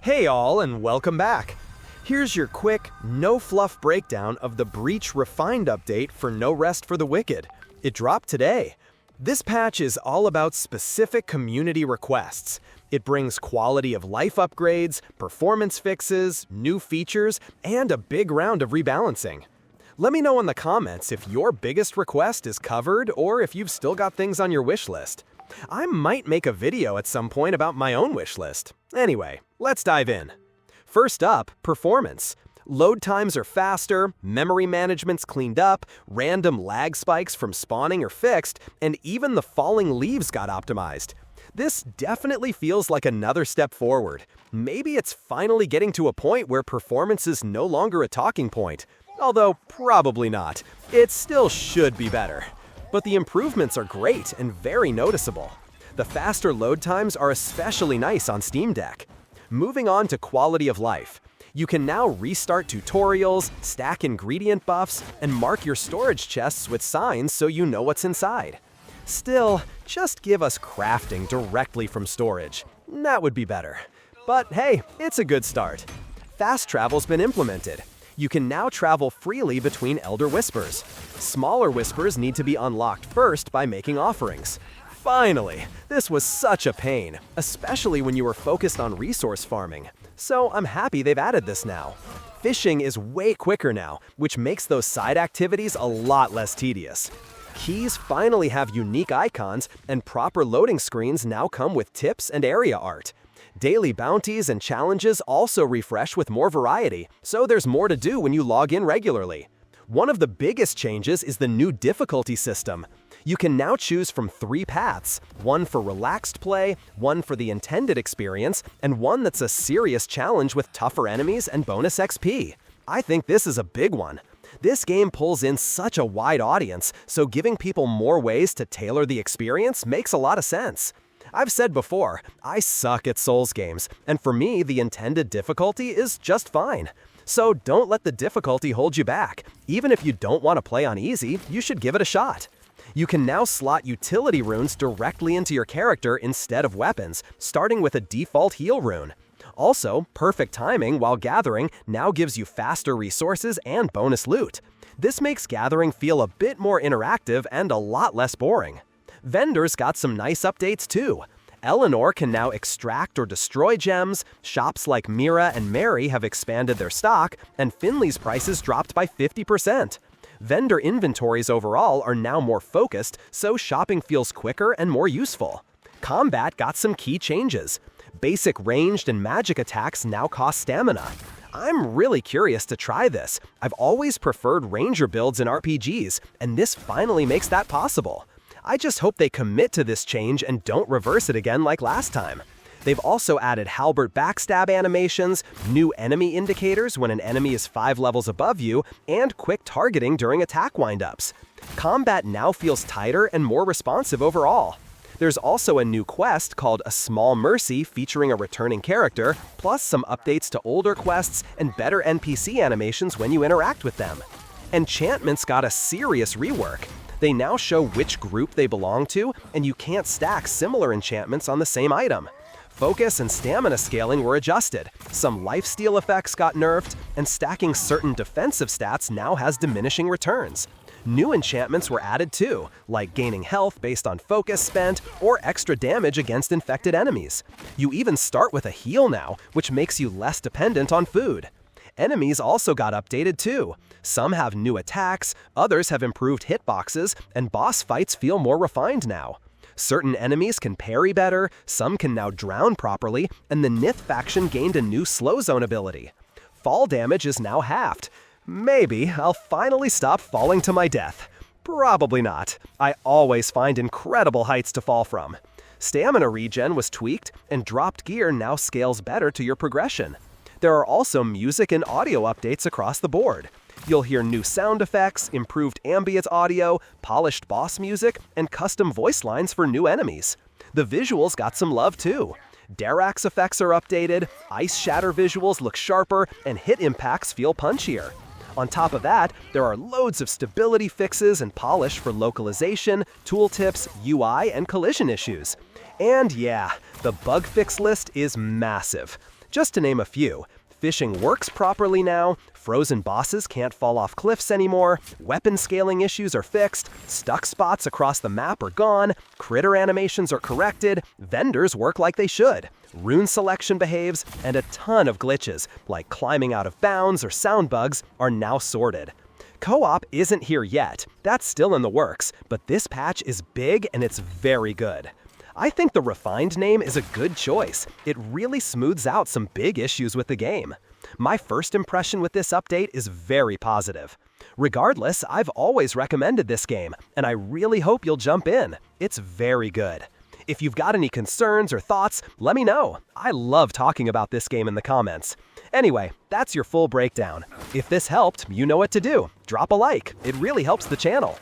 Hey all, and welcome back. Here's your quick, no-fluff breakdown of the Breach Refined update for No Rest for the Wicked. It dropped today. This patch is all about specific community requests. It brings quality of life upgrades, performance fixes, new features, and a big round of rebalancing. Let me know in the comments if your biggest request is covered or if you've still got things on your wish list. I might make a video at some point about my own wish list. Anyway, let's dive in. First up, performance. Load times are faster, memory management's cleaned up, random lag spikes from spawning are fixed, and even the falling leaves got optimized. This definitely feels like another step forward. Maybe it's finally getting to a point where performance is no longer a talking point. Although, probably not. It still should be better. But the improvements are great and very noticeable. The faster load times are especially nice on Steam Deck. Moving on to quality of life. You can now restart tutorials, stack ingredient buffs, and mark your storage chests with signs so you know what's inside. Still, just give us crafting directly from storage. That would be better. But hey, it's a good start. Fast travel's been implemented. You can now travel freely between Elder Whispers. Smaller Whispers need to be unlocked first by making offerings. Finally! This was such a pain, especially when you were focused on resource farming. So I'm happy they've added this now. Fishing is way quicker now, which makes those side activities a lot less tedious. Keys finally have unique icons, and proper loading screens now come with tips and area art. Daily bounties and challenges also refresh with more variety, so there's more to do when you log in regularly. One of the biggest changes is the new difficulty system. You can now choose from 3 paths, one for relaxed play, one for the intended experience, and one that's a serious challenge with tougher enemies and bonus XP. I think this is a big one. This game pulls in such a wide audience, so giving people more ways to tailor the experience makes a lot of sense. I've said before, I suck at Souls games, and for me, the intended difficulty is just fine. So don't let the difficulty hold you back. Even if you don't want to play on easy, you should give it a shot. You can now slot utility runes directly into your character instead of weapons, starting with a default heal rune. Also, perfect timing while gathering now gives you faster resources and bonus loot. This makes gathering feel a bit more interactive and a lot less boring. Vendors got some nice updates too. Eleanor can now extract or destroy gems, shops like Mira and Mary have expanded their stock, and Finley's prices dropped by 50%. Vendor inventories overall are now more focused, so shopping feels quicker and more useful. Combat got some key changes. Basic ranged and magic attacks now cost stamina. I'm really curious to try this. I've always preferred ranger builds in RPGs, and this finally makes that possible. I just hope they commit to this change and don't reverse it again like last time. They've also added halberd backstab animations, new enemy indicators when an enemy is 5 levels above you, and quick targeting during attack windups. Combat now feels tighter and more responsive overall. There's also a new quest called A Small Mercy featuring a returning character, plus some updates to older quests and better NPC animations when you interact with them. Enchantments got a serious rework. They now show which group they belong to, and you can't stack similar enchantments on the same item. Focus and stamina scaling were adjusted, some lifesteal effects got nerfed, and stacking certain defensive stats now has diminishing returns. New enchantments were added too, like gaining health based on focus spent or extra damage against infected enemies. You even start with a heal now, which makes you less dependent on food. Enemies also got updated too. Some have new attacks, others have improved hitboxes, and boss fights feel more refined now. Certain enemies can parry better, some can now drown properly, and the Nith faction gained a new slow zone ability. Fall damage is now halved. Maybe I'll finally stop falling to my death. Probably not. I always find incredible heights to fall from. Stamina regen was tweaked, and dropped gear now scales better to your progression. There are also music and audio updates across the board. You'll hear new sound effects, improved ambient audio, polished boss music, and custom voice lines for new enemies. The visuals got some love too. Darax effects are updated, ice shatter visuals look sharper, and hit impacts feel punchier. On top of that, there are loads of stability fixes and polish for localization, tooltips, UI, and collision issues. And yeah, the bug fix list is massive. Just to name a few, fishing works properly now, frozen bosses can't fall off cliffs anymore, weapon scaling issues are fixed, stuck spots across the map are gone, critter animations are corrected, vendors work like they should, rune selection behaves, and a ton of glitches, like climbing out of bounds or sound bugs, are now sorted. Co-op isn't here yet, that's still in the works, but this patch is big and it's very good. I think the refined name is a good choice. It really smooths out some big issues with the game. My first impression with this update is very positive. Regardless, I've always recommended this game, and I really hope you'll jump in. It's very good. If you've got any concerns or thoughts, let me know. I love talking about this game in the comments. Anyway, that's your full breakdown. If this helped, you know what to do. Drop a like. It really helps the channel.